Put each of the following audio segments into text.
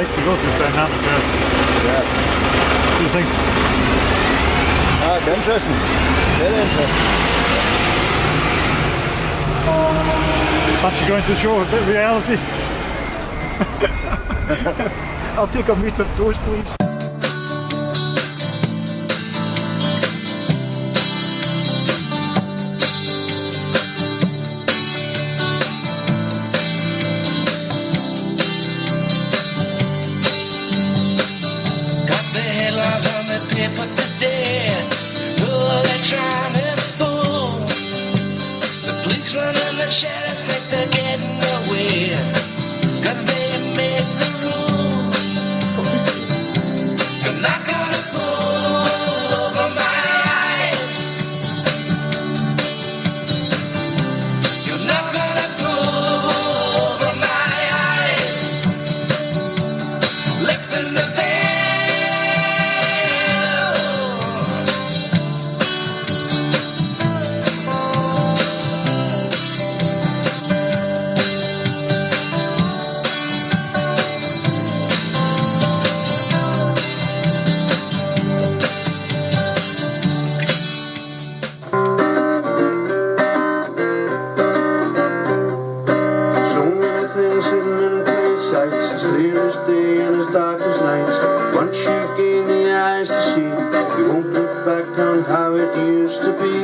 like to go to dynamic Earth? Yes. What do you think? Ah, it's interesting. Very interesting. Fancy going to the show, a bit of reality? I'll take a meter dose, please. Running the shadows think they're getting away, 'cause they made the rules. You're not gonna pull over my eyes. You're not gonna pull over my eyes. Lifting the veil. As clear as day and as dark as night. Once you've gained the eyes to see, you won't look back on how it used to be.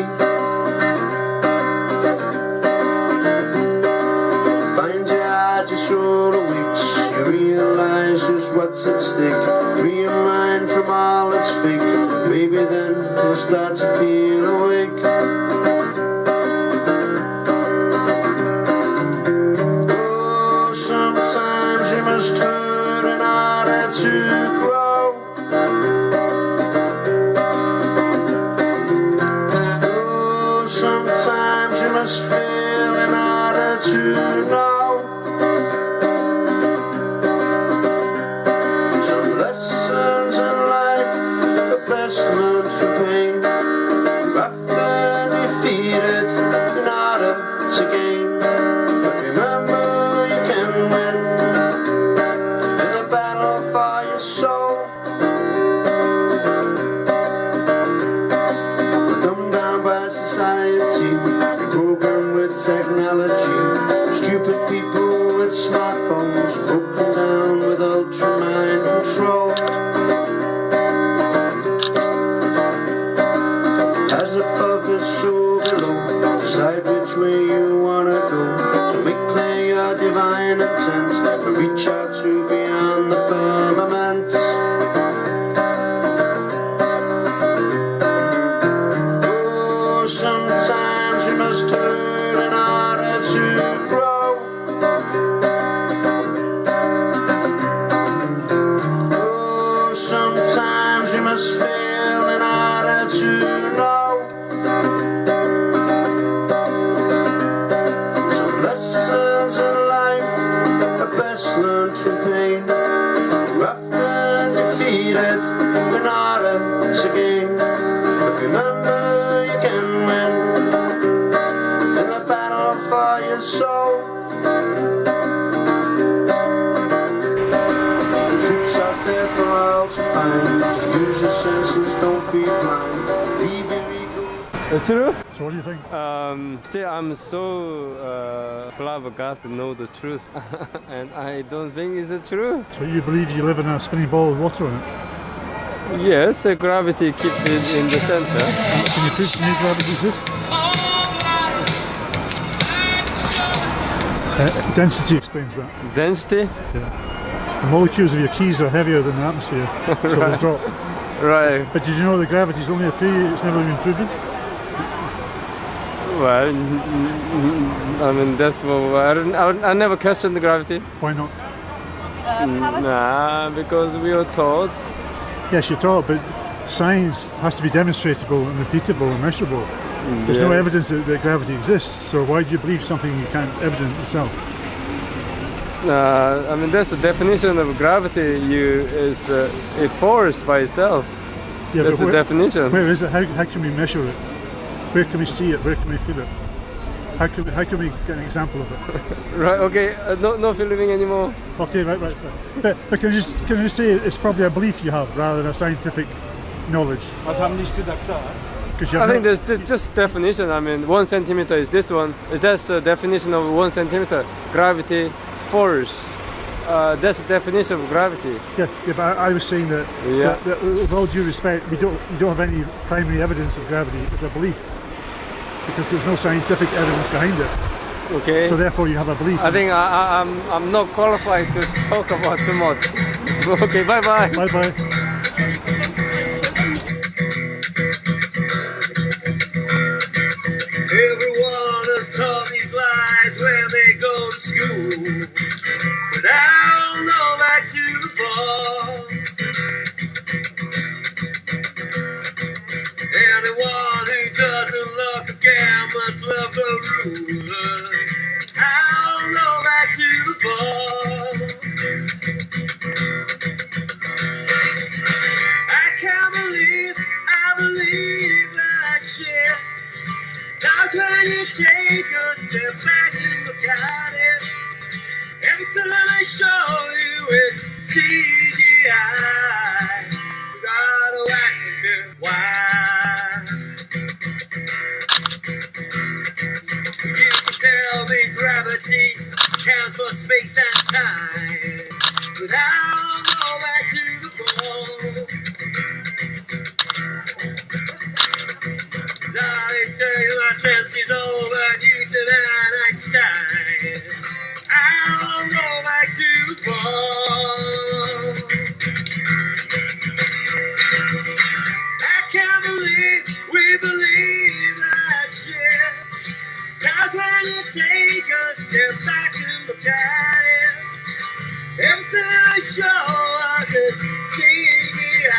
Find your heart, your soul awakes. You realise just what's at stake. Free your mind from all that's fake. Maybe then you'll start to feel awake. Turn in order to grow. Oh, sometimes you must fail in order to know. Some lessons in life are best learned through pain. You're often defeated in order to gain. But remember, you can win. Soul. We're dumbed down by society, programmed with technology. Stupid people with smartphones, broken down with ultra mind control. As above is so below, decide which way you wanna go. So make clear your divine intent, and reach out to beyond the firmament. Oh, sometimes you must turn in order to grow. Oh, sometimes you must fail in order to know. Some lessons in life are best learned through pain. You're often defeated in order to gain. But remember, you can win in the battle for your soul. The truth's out there for all to find. Use your senses, don't be blind. Leave your ego. It's true? So what do you think? Still, I'm so flabbergasted to know the truth, and I don't think it's true. So you believe you live in a spinning ball with water on it? Yes, gravity keeps it in the center. Can you prove to me gravity exists? Density explains that. Density? Yeah. The molecules of your keys are heavier than the atmosphere, so they'll drop. Right. But did you know that gravity is only a theory? It's never been proven? Well, I mean, that's what I never questioned the gravity. Why not? Nah, because we were taught. Yes, you're taught, but science has to be demonstratable and repeatable and measurable. There's no evidence that gravity exists, so why do you believe something you can't evidence yourself? I mean, that's the definition of gravity. Is a force by itself. Yeah, that's the definition. Where is it? How can we measure it? Where can we see it? Where can we feel it? How can we get an example of it? Right. Okay. No feeling anymore. Okay, right. But can you just say it's probably a belief you have rather than a scientific knowledge? Was haben nicht gesagt, so. I think there's just definition. I mean, 1 centimeter is this one. That's the definition of 1 centimeter. Gravity, force. That's the definition of gravity. Yeah, but I was saying that, that with all due respect, you don't have any primary evidence of gravity. It's a belief because there's no scientific evidence behind it. Okay. So therefore, you have a belief. I think I'm not qualified to talk about too much. Okay, bye bye. Bye bye. Everyone has taught these lies when they go to school, but I don't know that too far. Anyone who doesn't look again must love the rulers. I don't know that too far. I believe that shit. That's when you take a step back and look at it. Everything they show you is CGI. You gotta ask yourself why. You can tell me gravity counts for space and time, but I don't know that to the bone. I tell you my senses over Newton and Einstein. I don't know back to fall. I can't believe we believe that shit. That's when you take a step back and look at it. Everything they show us is CGI.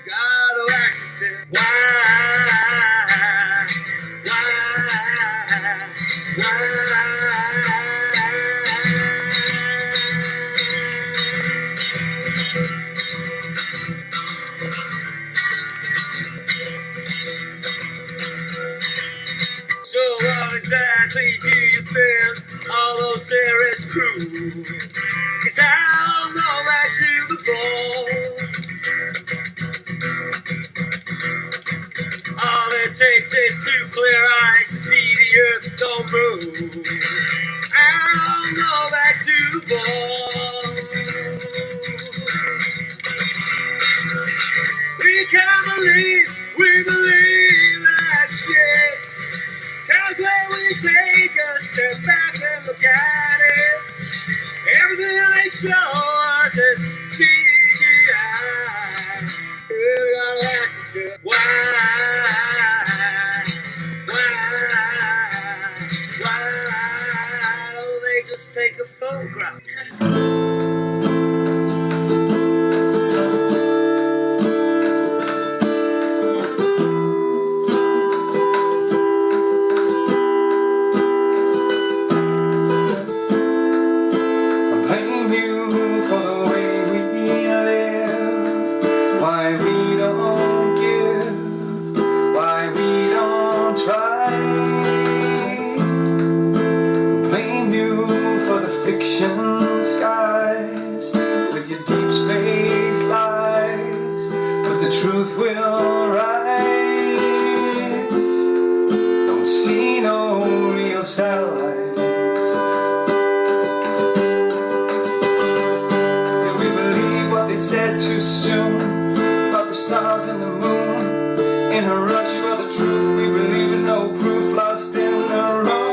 Gotta ask yourself why. So what exactly do you think all those theories prove? 'Cause I don't know that to the bone. All it takes is 2 clear eyes to see the earth don't move. I don't know that to the bone. We believe that shit. 'Cause when we take a step back and look at it, everything they show us is CGI. We gotta ask yourself why don't they just take a photograph? Skies with your deep space lies, but the truth will rise. Don't see no real satellites. Did we believe what they said too soon about the stars and the moon? In a rush for the truth, we believe in no proof, lost in the romance.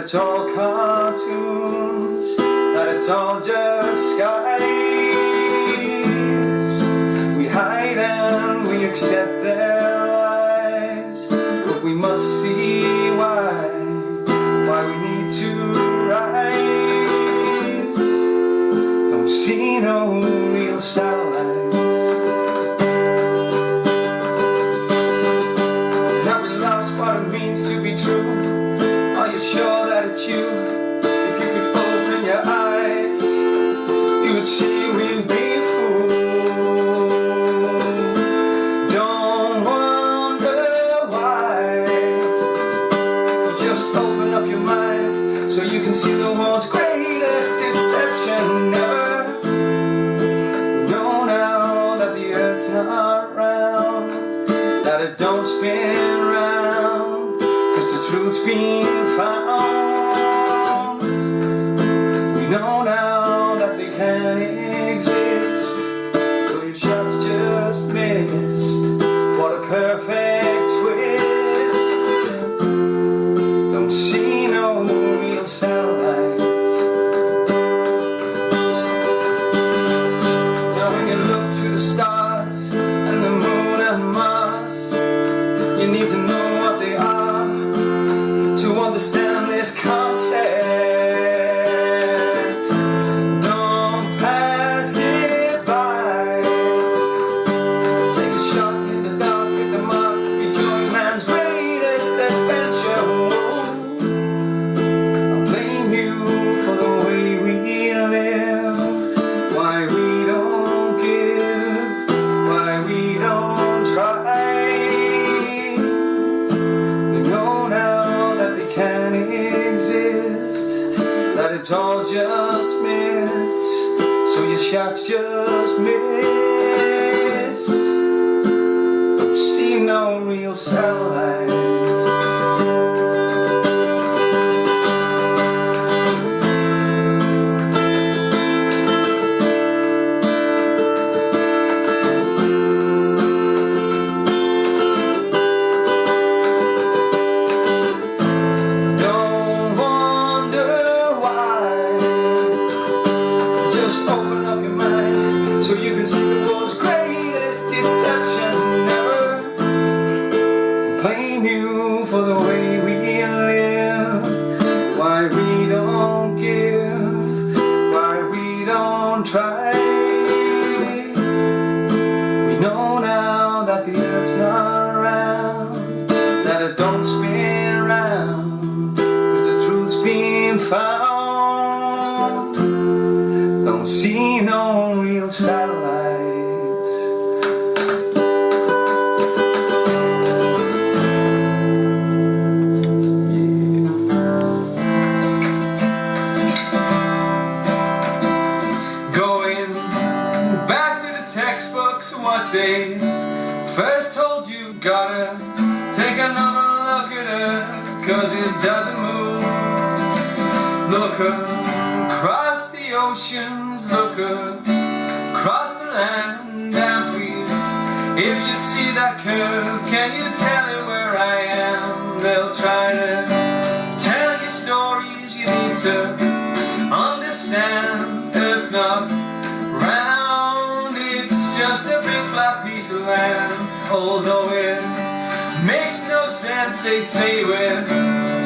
It's all cartoons, that it's all just skies. We hide and we accept their lies, but we must see why we need to rise. Don't see no real satellites. Now we lost what it means to be true. open up your mind so you can see the world's greatest deception ever. Know now that the earth's not round, that it don't spin round, 'cause the truth's being found. We know now that they can't exist, so your shots just missed. What a perfect twist. Don't see no real satellites. Now when you look to the stars and the moon and Mars, you need to know what they are to understand this concept. Don't pass it by. Take a shot in the dark, hit the mark, rejoin man's greatest adventure. I'll blame you for the way we live, why we don't give, why we don't try. We know now that they can't exist, that it's all just myths, so your shots just missed. Don't see no real satellites. Don't wonder why. Just open up your mind so you can see the world's greatest deception ever. Blame you for the way we live, why we don't give, why we don't try. We know now that the earth's not round, that it don't spin round, 'cause the truth's being found. Don't see no real satellites. Going back to the textbooks, what they first told you, gotta take another look at it, 'cause it doesn't move. Look across the oceans, look across the land, and please, if you see that curve, can you tell it where I am? They'll try to tell you stories you need to understand. It's not round, it's just a big flat piece of land. Although it makes no sense, they say we're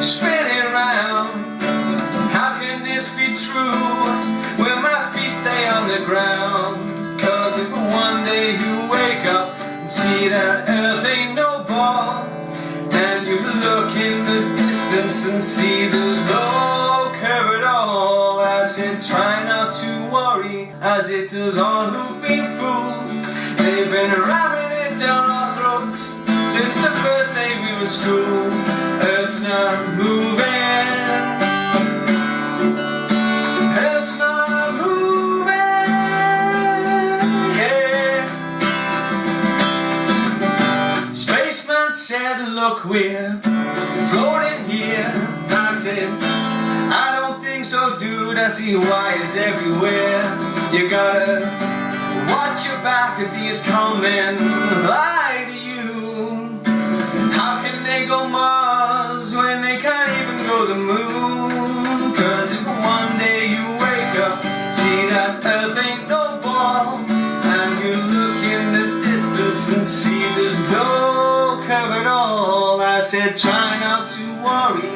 spinning round. How can this be true when my feet stay on the ground? 'Cause if one day you wake up and see that earth ain't no ball, and you look in the distance and see there's no curve at all, I said try not to worry, as it is all who've been fooled. They've been ramming it down our throats since the first day we were school. Earth's not moving, it's not moving, yeah. Spaceman said, look, we're floating here. I said, I don't think so, dude. I see wires everywhere. You gotta watch your back if these come and lie to you. How can they go Mars when they can't even go the moon? 'Cause if one day you wake up, see that earth ain't no ball, and you look in the distance and see there's no curve at all, I said try not to worry,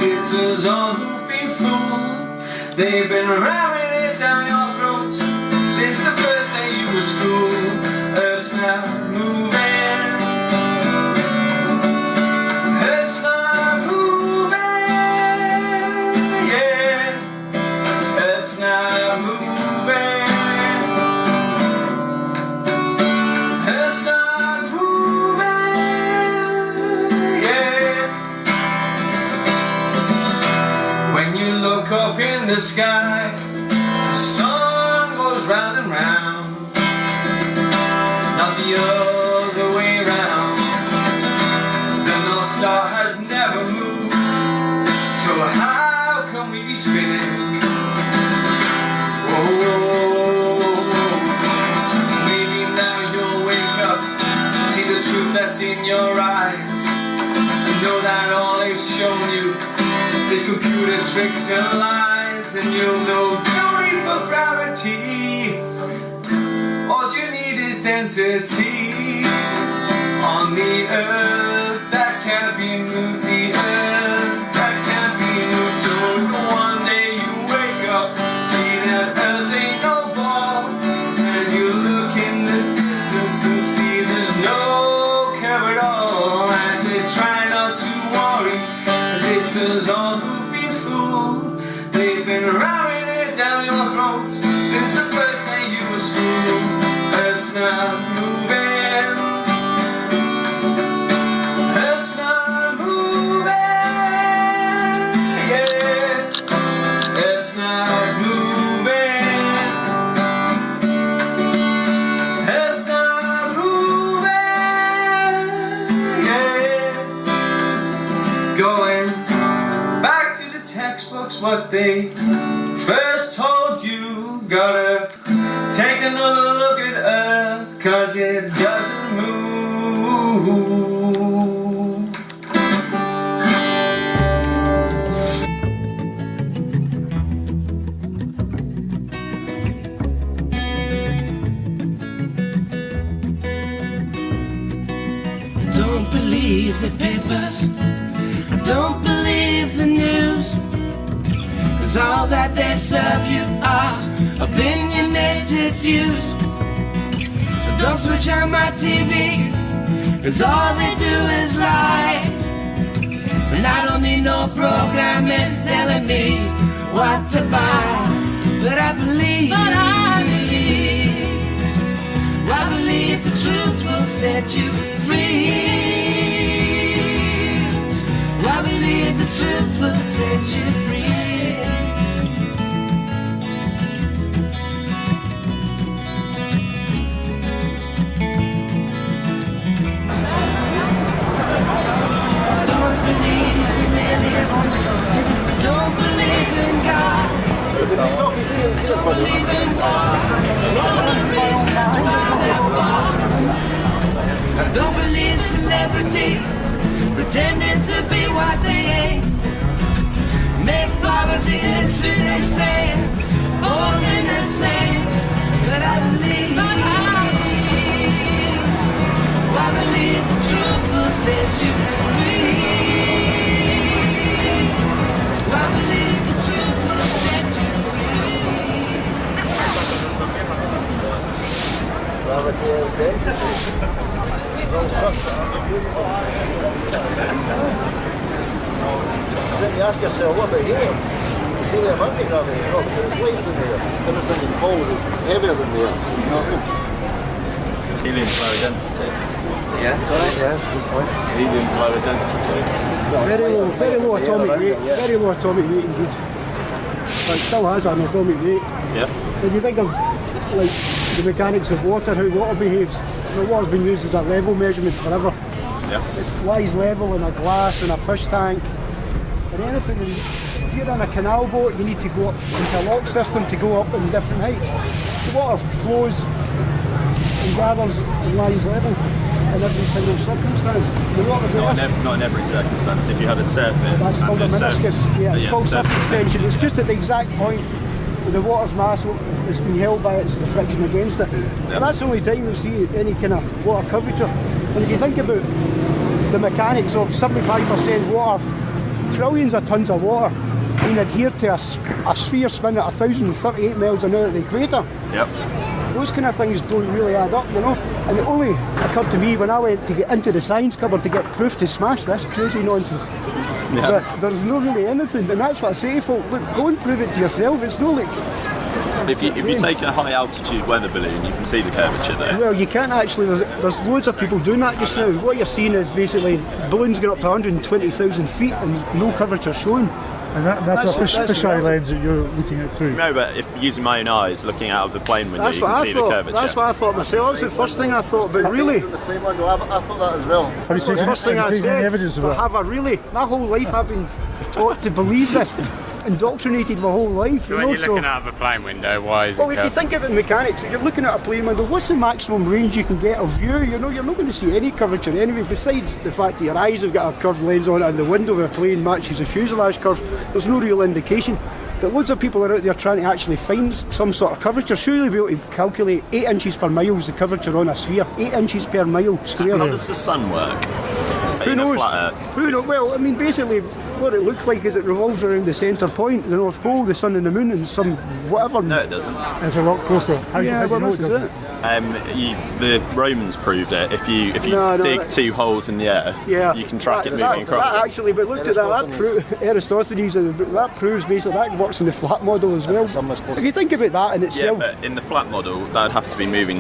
it was all who've been fooled. They've been ramming it down your throats since the first day you were school. Earth's not moving, it's not moving, yeah. It's not moving, it's not moving, yeah. look up in the sky, the sun goes round and round, not the other way round. The North Star has never moved, so how can we be spinning? Oh, maybe now you'll wake up, see the truth that's in your eyes, and know that all they've shown you is computer tricks and lies, and you'll know no need for gravity. All you need is density on the earth that can't be moved, the earth that can't be moved. So one day you wake up, see that earth ain't no ball, and you look in the distance and see there's no care at all, as they try not to worry, as it does all who've been fooled. They've been ramming it down your throat since the first day you were schooled. Earth's not moving, Earth's not moving, yeah. Earth's not moving, Earth's not moving, yeah. Going back to the textbooks, what they first told you, gotta take another look at Earth, 'cause it doesn't move. Don't believe the papers, I don't believe the news, 'cause all that they serve you are opinionated views. So don't switch on my TV, 'cause all they do is lie. And I don't need no programming telling me what to buy. But I believe, I believe the truth will set you free. I believe the truth will set you free. Don't believe in aliens, don't believe in God, don't believe in war, all the reasons why they're war. Don't believe celebrities pretending to be what they ain't. Make poverty history, they say, more than the saints. But I believe the truth will set you free. I believe the truth will set you free. Gravity is density. It's all suspect. Then you ask yourself, what about here? You see the anti-gravity? No, because it's lighter than there. Everything that falls is heavier than there. You know? Helium's lower density. Yeah, sorry? Yes, good point. Helium's lower density. Very low atomic weight, very low atomic weight indeed. But it still has an atomic weight. Yeah. When you think of like the mechanics of water, how water behaves, the water's been used as a level measurement forever. Yeah. It lies level in a glass, in a fish tank, and anything. If you're in a canal boat, you need to go up into a lock system to go up in different heights. The water flows and gathers and lies level in every single circumstance. Not in every circumstance. If you had a surface, that's called a meniscus. Yeah, it's called surface tension. It's just at the exact point where the water's mass is being held by it's the friction against it. Yep. And that's the only time we see any kind of water curvature. And if you think about the mechanics of 75% water, trillions of tons of water being adhered to a sphere spin at 1,038 miles an hour at the equator. Yep. Those kind of things don't really add up, you know. And it only occurred to me when I went to get into the science cupboard to get proof to smash this crazy nonsense. Yep. There's no really anything, and that's what I say to folk, look, go and prove it to yourself. It's no like... If you take a high altitude weather balloon, you can see the curvature there. Well, you can't actually, there's loads of people doing that just now. What you're seeing is basically balloons get up to 120,000 feet and no curvature shown. And that's a fisheye lens that you're looking at through. No, but if using my own eyes, looking out of the plane window, That's you can what see I the thought. curvature. That's what I thought myself. That's the first thing I thought. But really, The plane window, I thought that as well. Have you taken, the first thing have I you taken any said. evidence of But that? have I really? My whole life I've been taught to believe this, indoctrinated my whole life. So when you're looking out of a plane window, why is Well, it if you curved? think of it in mechanics, if you're looking at a plane window, what's the maximum range you can get of view? You know, you're not going to see any curvature anyway, besides the fact that your eyes have got a curved lens on it and the window of a plane matches the fuselage curve. There's no real indication. But loads of people are out there trying to actually find some sort of curvature. Surely you'll be able to calculate 8 inches per mile is the curvature on a sphere. 8 inches per mile square. How does the sun work? Who In a knows? flat Earth? Who knows? Well, I mean, basically, what it looks like is it revolves around the centre point, the North Pole, the Sun and the Moon, and some whatever. No, it doesn't. It's a lot closer. How Yeah, do you well, know this it is doesn't? it. The Romans proved it. If you No, dig that- 2 holes in the earth, Yeah, you can track it moving that across. That actually, but look at that. Aristophanes, that proves basically that works in the flat model as well. If you think about that in Yeah, itself, but in the flat model, that would have to be moving.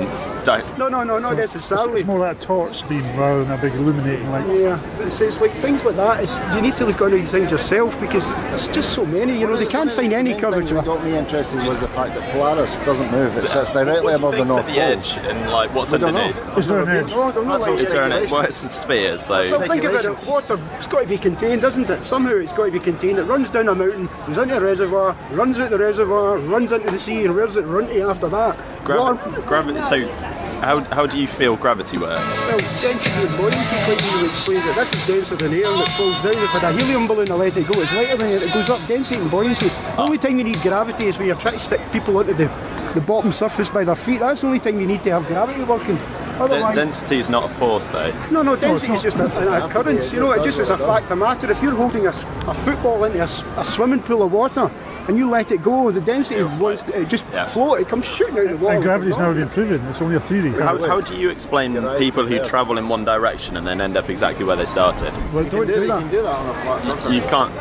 no, not necessarily. It's more like a torch beam rather than a big illuminating light. Yeah, it's like things like that. You need to look on these things yourself because there's just so many. You know, they can't find any curvature. What got me interested was the fact that Polaris doesn't move. It sits directly above the North at the Pole. edge and like what's underneath. Is there an edge? It's an well, it's a sphere, so So think about it, water, it's got to be contained, doesn't it? Somehow it's got to be contained. It runs down a mountain, goes into a reservoir, runs out the reservoir, runs into the sea, and where's it run to after that? Water. gravity. So, how do you feel gravity works? Well, density and buoyancy quite easily explains it. This is denser than air and it falls down. If I had a helium balloon and let it go, it's lighter than air, it goes up. Density and buoyancy. The only time you need gravity is when you're trying to stick people onto the bottom surface by their feet. That's the only time you need to have gravity working. Otherwise, Density is not a force, though. no, density is just an occurrence. You know, it just is a fact of matter. If you're holding a football into a swimming pool of water and you let it go, the density wants it just float. It comes shooting out of the water. And gravity's never been proven. It's only a theory. How do you explain people who travel in one direction and then end up exactly where they started? Well, Don't do You that. can do that on a flat surface. You can't.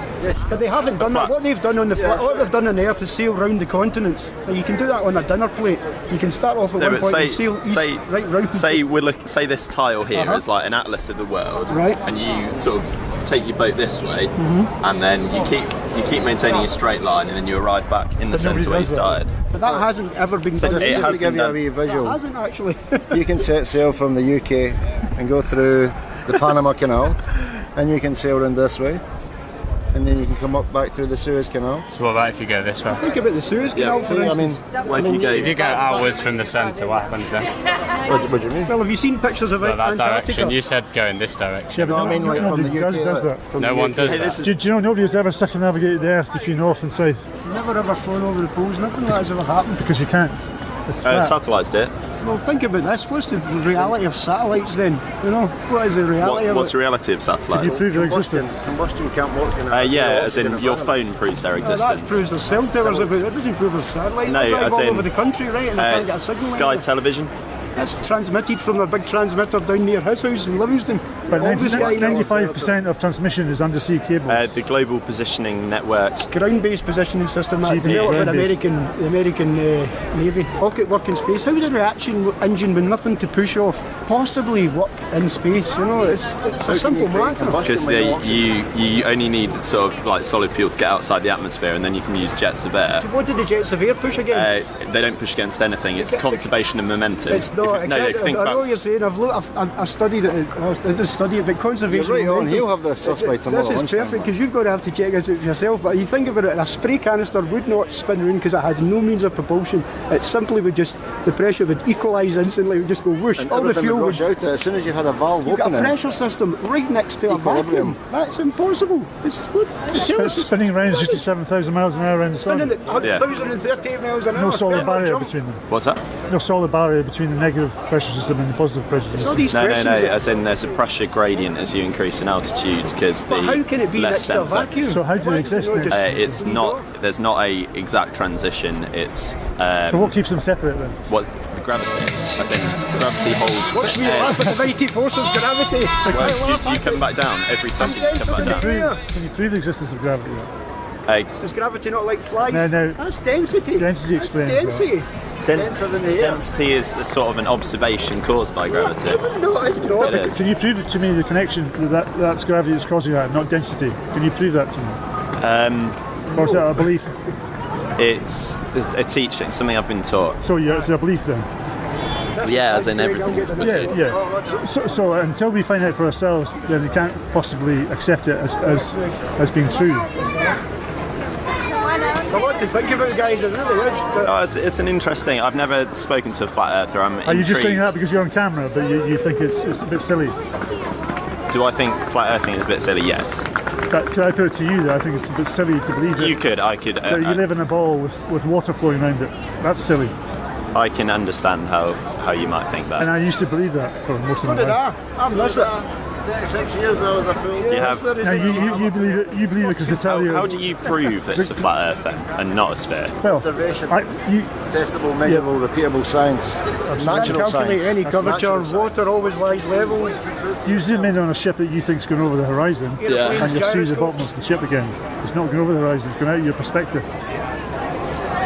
But they haven't done that. What they've done on what they've done on Earth is sail round the continents. And you can do that on a dinner plate. You can start off at No, one but point and sail east, right round. say this tile here is like an atlas of the world, Right. and you sort of take your boat this way, and then you keep maintaining a straight line, and then you arrive back in the But nobody centre where you does that. started. But that hasn't ever been So done. it Just has to give been you a done. wee It visual, hasn't actually. you can set sail from the UK and go through the Panama Canal, and you can sail around this way, and then you can come up back through the Suez Canal. So what about if you go this way? Think about the Suez Canal, for See, I instance. mean, Well, if If you go outwards from the centre, what happens then? what do you mean? Well, have you seen pictures of So that Antarctica? direction. You said go in this direction. Yeah, but No, I mean, like, from the nobody UK, does that. from No the one UK. does Hey, that. this is Do you know nobody has ever circumnavigated the Earth between north and south? Never ever flown over the poles. Nothing like that has ever happened. Because you can't. It's flat. satellites did. Well, think about this. What's the reality of satellites then? You know, what is the reality of What's it? the reality of Can you satellites? prove their existence? Combustion can't work in a Yeah, as in your phone proves their Well, that existence. proves there's cell towers about. That doesn't prove there's satellites. No, They drive as all in, over the country, right? And I can't get a signal. Sky anywhere. Television. That's transmitted from a big transmitter down near his house in Livingston. But All the Sky 95% of transmission is undersea cables. The Global Positioning Network. ground-based positioning system that GP, developed by the ground-based. American Navy. Rocket work in space. How would a reaction engine with nothing to push off possibly work in space? You know, it's a simple matter. Because you only need sort of like solid fuel to get outside the atmosphere, and then you can use jets of air. What did the jets of air push against? They don't push against anything. It's conservation of momentum. It's not. No, I think know what back. you're saying. I've studied it. I didn't study it, but conservation. You're right on. momentum. He'll have this suspect This tomorrow is lunchtime, perfect because you've got to have to check this out for yourself. But you think about it, a spray canister would not spin round because it has no means of propulsion. It simply would just the pressure would equalise instantly. It would just go whoosh. And All the everything fuel would would. rush out as soon as you had a valve You've got a opening. pressure system right next to a Equilibrium. vacuum. That's impossible. It's what? It's spinning around 67,000 miles an hour around the sun. Spinning at Yeah. 1,038 miles an hour. No solid Better barrier jump. between them. What's that? No solid barrier between the negative pressure system and the positive pressure It's all system. these No. questions. As in, there's a pressure gradient as you increase in altitude because the But how can it be less next to a denser. vacuum? So how do they Why does it exist not then? just It's lead not. off? There's not a exact transition. It's So what keeps them separate then? what the gravity. As in, gravity holds. Watch me air. laugh at the mighty force of gravity. Well, you come back down every second. You come back down. Can you prove the existence of gravity then? Does gravity not like flies? No. That's density. Density That's explains that. density. Denser than the air. Density is a sort of an observation caused by gravity. No, it's not. It is. Can you prove it to me the connection that's gravity that's causing that, not density? Can you prove that to me? Or is that a belief? It's a teaching, something I've been taught. So yeah, it's a belief then? Yeah, as in everything's a belief. Yeah. So until we find out for ourselves, then we can't possibly accept it as being true. It's a lot to think about, guys. It really is. No, it's an interesting. I've never spoken to a flat earther. I'm Are you just saying intrigued. that because you're on camera, but you think it's a bit silly? Do I think flat earthing is a bit silly? Yes. Could I put it to you that I think it's a bit silly to believe it? You could. I could. That you live in a ball with water flowing around it. That's silly. I can understand how you might think that. And I used to believe that for most of my life. I've missed it. 36 years now as a fool. Do you have? Now you believe it. You believe it because they tell you. How do you prove it's a flat earth then, and not a sphere? Well, Observation. you, Testable, measurable, repeatable science. Natural Calculate science. any curvature. Natural science. Water always lies level. you zoom in on a ship that you think's going over the horizon, Yeah. and you see the bottom of the ship again. It's not going over the horizon. It's going out of your perspective.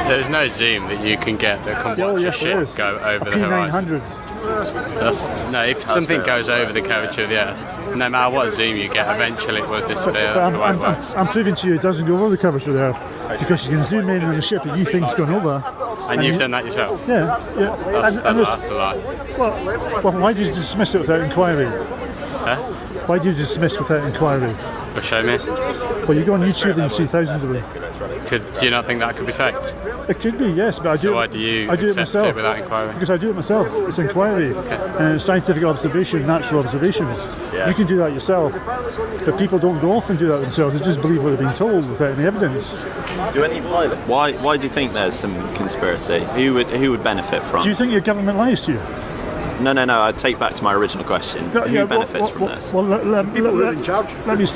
There's no zoom that you can get that can watch a yes, there ship is. go over A the horizon. P900. If something goes over the curvature of the Earth, no matter what zoom you get, eventually it will disappear. But That's the way it works. I'm proving to you it doesn't go over the curvature of the Earth because you can zoom in on a ship that you think's gone over. And you've done that yourself. Yeah. That's there's- a lie. well, why do you dismiss it without inquiry? Huh? Why do you dismiss without inquiry? Well, show me. Well, you go on YouTube and you see thousands of them. Do you not think that could be faked? It could be, yes, but I do. So why do you I do it accept myself it without inquiry? Because I do it myself. It's inquiry and it's scientific observation, natural observations. You can do that yourself, but people don't go off and do that themselves. They just believe what they're being told without any evidence. Why do you think there's some conspiracy? Who would benefit from? Do you think your government lies to you? No. I take back to my original question. Who benefits from this? Well, people who are in charge. Let me.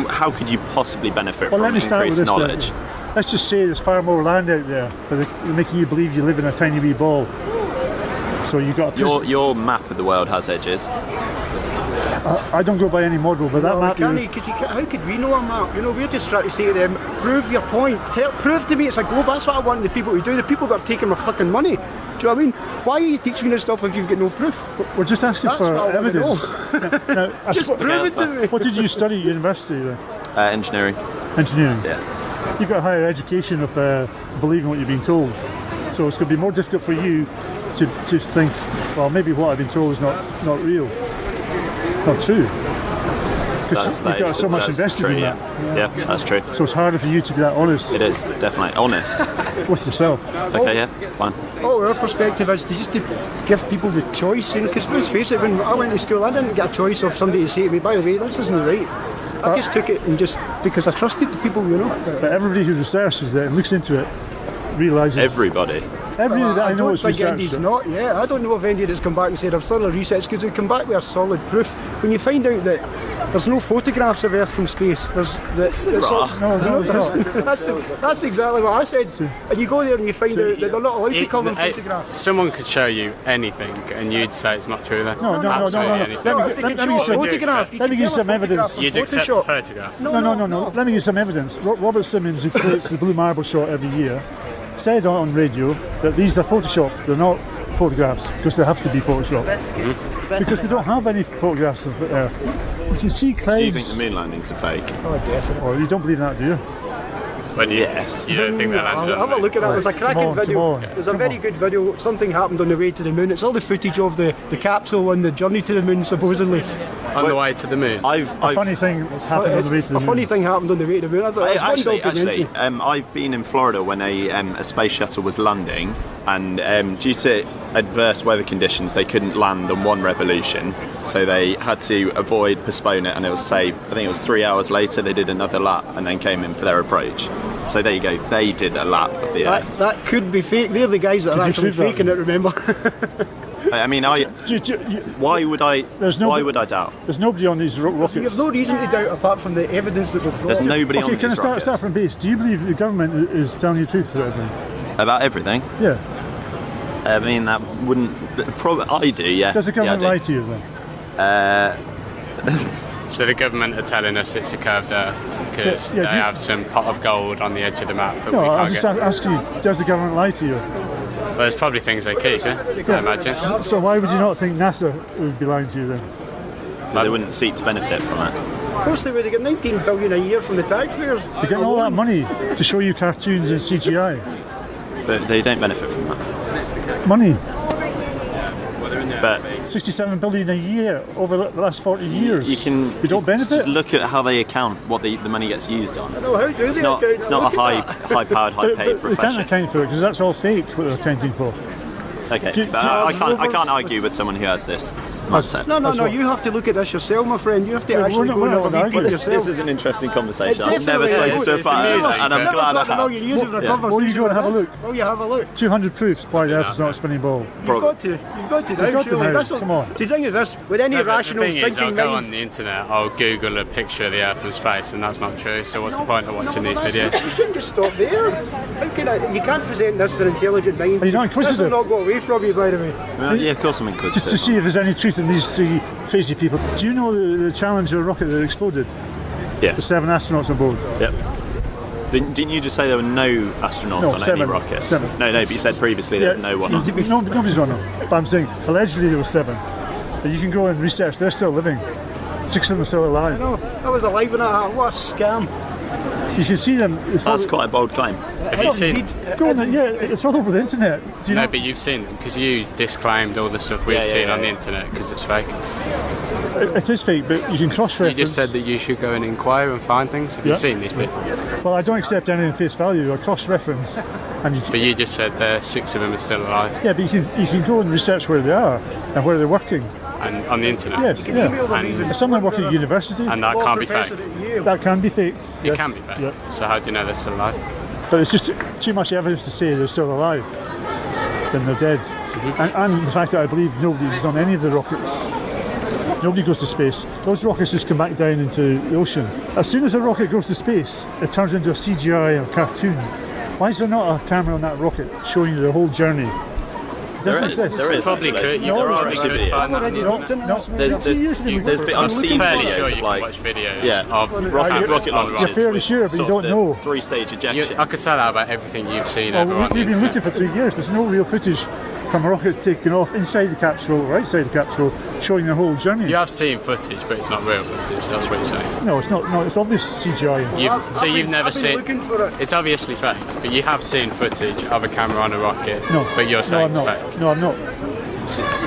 How could you possibly benefit Well, from let me start with increased this. knowledge? Let's just say there's far more land out there, but they're making you believe you live in a tiny wee ball. So you got Your map of the world has edges. I don't go by any model, but that map. How could we know a map? You know, we're just trying to say to them, prove your point. Prove to me it's a globe. That's what I want the people to do. The people that are taking my fucking money. Do you know what I mean? Why are you teaching me this stuff if you've got no proof? We're just asking That's for what I wanna evidence. Now, Just prove it to me. What did you study at university then? Engineering. Engineering. Yeah. You've got a higher education of believing what you've been told. So it's going to be more difficult for you to think, well, maybe what I've been told is not real. It's not true. Because you've got so much invested true, in yeah. that. Yeah, that's true. So it's harder for you to be that honest It is definitely honest. with yourself. Okay, yeah, fine. Our perspective is to just to give people the choice. Because let's face it, when I went to school, I didn't get a choice of somebody to say to me, by the way, this isn't right. I just took it and just because I trusted the people, you know. But everybody who researches it and looks into it realises Everybody. everybody that I know don't is think researched Andy's it. not, yeah. I don't know if Andy that's come back and said I've thoroughly researched because they come back with a solid proof. When you find out that there's no photographs of Earth from space, there's that's exactly what I said. And you go there and you find out that they're not allowed to come in photographs. Someone could show you anything and you'd say it's not true then? No. Absolutely anything. Let me give you some evidence. You'd accept the photograph? No. Let me give you some evidence. Robert Simmons, who creates the Blue Marble shot every year, said on radio that these are photoshopped. They're not photographs because they have to be photoshopped. Because they don't have any photographs of Earth. You can see clouds. Do you think the moon landings are fake? Oh, definitely. Oh, you don't believe that, do you? But Yes. You don't think that landed Have on a the look at it. There's a cracking Come on, video. There's a very good video. Something happened on the way to the moon. It's all the footage of the capsule and the journey to the moon, supposedly. on the way to the moon? A funny thing happened on the way to the moon. A funny thing happened on the way to the moon. I thought, it was one documentary. I've been in Florida when a space shuttle was landing, and due to adverse weather conditions, they couldn't land on one revolution, so they had to postpone it, and it was I think it was 3 hours later they did another lap and then came in for their approach. So there you go, they did a lap of the Earth. That could be fake. They're the guys that are Could you actually prove that? faking it, remember? I mean, why would I doubt? There's nobody on these rockets. You have no reason to doubt apart from the evidence that we've got. There's nobody on Okay, can I these rockets. start from base? Do you believe the government is telling you the truth about everything? About everything? Yeah. I mean, that wouldn't... I do, yeah. Does the government yeah, I lie do. to you then? So the government are telling us it's a curved Earth because Yeah, they have some pot of gold on the edge of the map that No, we I'm can't just get to. asking you, does the government lie to you? Well, there's probably things they keep, I imagine. So why would you not think NASA would be lying to you then? Because they wouldn't seek to benefit from it. Mostly where they get 19 billion a year from the taxpayers. They're getting all that money to show you cartoons and CGI. But they don't benefit from that. Money. But 67 billion a year over the last 40 years. You don't benefit? Just look at how they account what the money gets used on. No, how do It's not a high-powered, high-paid They can't profession. account for it because that's all fake what they're accounting for. Okay, but I can't argue with someone who has this mindset. No, you have to look at this yourself, my friend. You have to actually go and have a wee peek yourself. This is an interesting conversation. I've definitely never spoken is. to a It's partner, amusing, and I'm but- glad I No, have. you're using the conversation. Will you go and have a look? Oh, you have a look. 200 proofs why the Earth is not a spinning ball. You've got to now, got to surely. now, That's what- come on. The thing is this, with any No, but rational the thing is, I'll thinking go mind... on the internet, I'll Google a picture of the Earth from space, and that's not true. So what's the point of watching these videos? You shouldn't just stop there. How can you can't present this to an intelligent mind. Are you not inquisitive? This will not go away from you, by the way. Well, yeah, of course I'm inquisitive. Just to see if there's any truth in these three crazy people. Do you know the Challenger rocket that exploded? The Yes. 7 astronauts on board. Yep. Didn't you just say there were no astronauts No, on 7. any rockets? 7. No, but you said previously there was no one on. Nobody's on them. But I'm saying allegedly there were 7. But you can go and research. They're still living. 6 of them are still alive. No, I was alive in that. What a scam. You can see them. That's quite a bold claim. Have you seen? Go on, yeah, it's all over the internet. Do you No, know? but you've seen them because you disclaimed all the stuff we've seen on the internet because it's fake. It is fake, but you can cross-reference. You just said that you should go and inquire and find things. Have you seen these bits? Well, I don't accept anything face value. I cross-reference, and you. But you just said there 6 of them are still alive. Yeah, but you can go and research where they are and where they're working. And on the internet. Yes, yeah. And, Some of them work at university. and that can't be fake. That can be faked. It can be fake. Yeah. So how do you know they're still alive? But it's just too much evidence to say they're still alive. Then they're dead. And the fact that I believe nobody's on any of the rockets. Nobody goes to space. Those rockets just come back down into the ocean. As soon as a rocket goes to space, it turns into a CGI or cartoon. Why is there not a camera on that rocket showing you the whole journey? There is. Probably actually. could. You There are probably actually could find videos. that on the internet. I've seen I'm fairly videos sure of you can like watch videos of of rocket rocket launches. You're fairly sure, but you sort of don't know. 3-stage ejection. I could say that about everything you've seen ever Well, on the we've been internet. looking for 3 years. There's no real footage from a rocket taking off inside the capsule or outside the capsule showing the whole journey. You have seen footage, but it's not real footage. That's what you're saying. No, it's not. No, it's obvious CGI. You've never seen. looking for it. It's obviously fake, but you have seen footage of a camera on a rocket. No, but you're saying no, I'm it's not. fake. No, I'm not.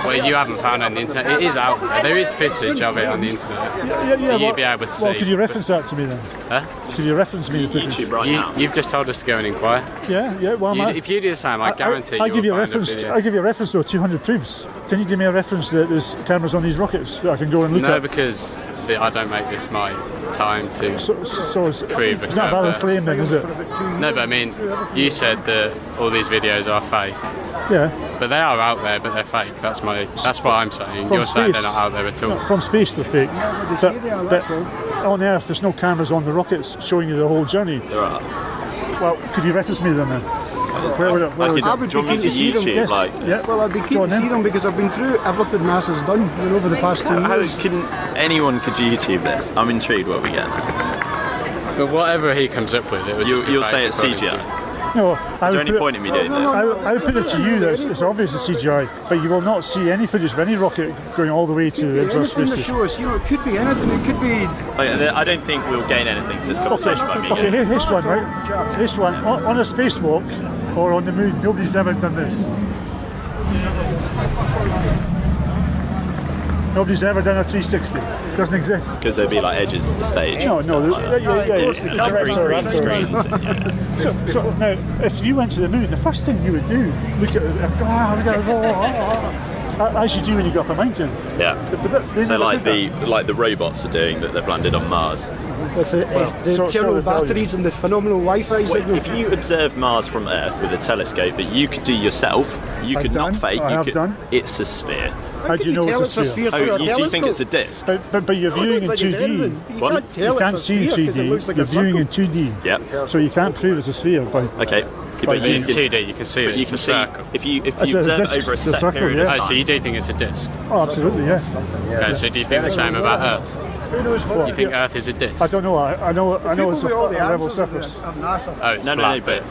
Well, you haven't found it on the internet. It is out there. There is footage of it on the internet. Yeah, You'd be able to see. Well, could you reference that to me then? Huh? Could you reference me the footage? YouTube right now. You've just told us to go and inquire. Yeah. Well, If you do the same, I guarantee I give you a will find a reference. video. I give you a reference to 200 proofs. Can you give me a reference that there's cameras on these rockets that I can go and look No, at? because I don't make this my time to So it's prove it's not a valid claim then, is it? No, but I mean, you said that all these videos are fake, Yeah. but they are out there, but they're fake. That's what I'm saying. From You're saying space. they're not out there at all. No, from space they're fake. But on Earth there's no cameras on the rockets showing you the whole journey. There are. Well, could you reference me then? Where would it? I could, I would do you want me be to keen to see them, YouTube yes. like? Yeah. Well, I'd be Go keen on to see then. them because I've been through everything NASA's done over the past 2 How years. can anyone could YouTube this? I'm intrigued what we get. But whatever he comes up with, it would just be You'll fake say it's according to CGI. No, Is there any point in me doing this? I would put it to you that it's obvious it's CGI, but you will not see any footage of any rocket going all the way to the Anything space that station. shows, it could be anything. It could be. I don't think we'll gain anything to this conversation by me. Okay, here's one, right? This one, on a spacewalk or on the moon, nobody's ever done this. Nobody's ever done a 360. It doesn't exist. Because there'd be like edges of the stage. No, and stuff no, like that. green Screens. And, yeah. So now, if you went to the moon, the first thing you would do, look at it, as you do when you go up a mountain. Yeah. But they So never like did that. the robots are doing that they've landed on Mars. With the so internal they tell you. batteries and the phenomenal Wi-Fi signal. If you observe Mars from Earth with a telescope that you could do yourself, you I've could done. not fake. I you have could. done. It's a sphere. How do you know tell it's a sphere? Oh, through a do you think it's a telescope? disc? But you're viewing in I don't think it's 2D. anything. You What? can't tell You can't it's a see in sphere 'cause it 3D. looks like You're a viewing in circle. 2D. Yep. So you can't prove it's a sphere. Okay. But But you In can, 2D, you can see that you it's can a see circle. if you It's a observe disc, it over a it's a set circle, period yeah. of Oh, time. so you do think it's a disc? Oh, absolutely, yes. Okay, so do you think the same about Earth? Who knows what? You think Earth is a disc? I don't know. I know it's a People with all the level answers of surface. NASA. Oh, it's No, flat. but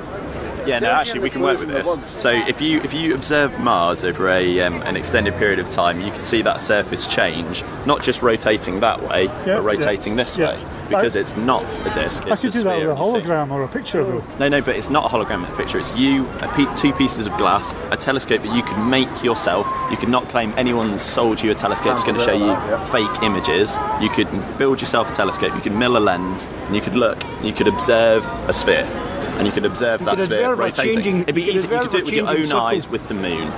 Yeah, no, actually, we can work with this. So if you observe Mars over an extended period of time, you can see that surface change, not just rotating that way, but rotating this way, because it's not a disk. I could do that with a hologram or a picture, though. No, but it's not a holographic picture. It's you, two pieces of glass, a telescope that you could make yourself. You could not claim anyone's sold you a telescope that's going to show you fake images. You could build yourself a telescope. You could mill a lens, and you could look. You could observe a sphere. And you could observe that sphere rotating. It'd be easy. You could do it with your own eyes with the moon,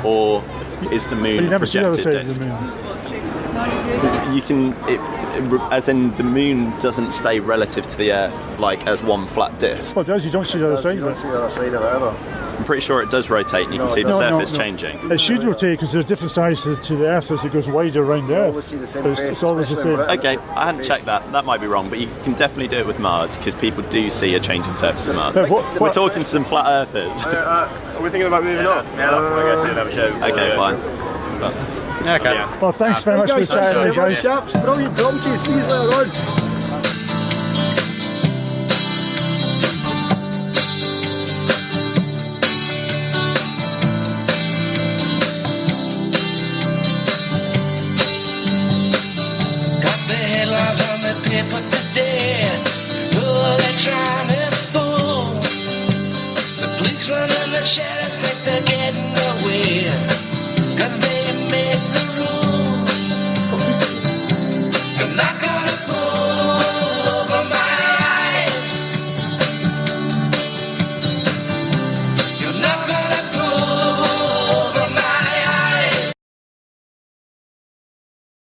or is the moon a projected disk? You can, as in the moon doesn't stay relative to the Earth like as one flat disk. Well, it does. You don't see the other side. You don't see the other side of it ever. I'm pretty sure it does rotate, and you can see the surface changing. It should rotate because there's different sizes to the Earth as it goes wider around the Earth. It's always the same. Okay, I hadn't checked that. That might be wrong, but you can definitely do it with Mars because people do see a changing surface of Mars. We're talking to some flat earthers. Are we thinking about moving on? Yeah, I guess another show. Okay, fine. Okay. Yeah. Well, thanks very much for chatting, guys. Chaps, brilliant drum to you. See you later on. Got the headlines on the paper.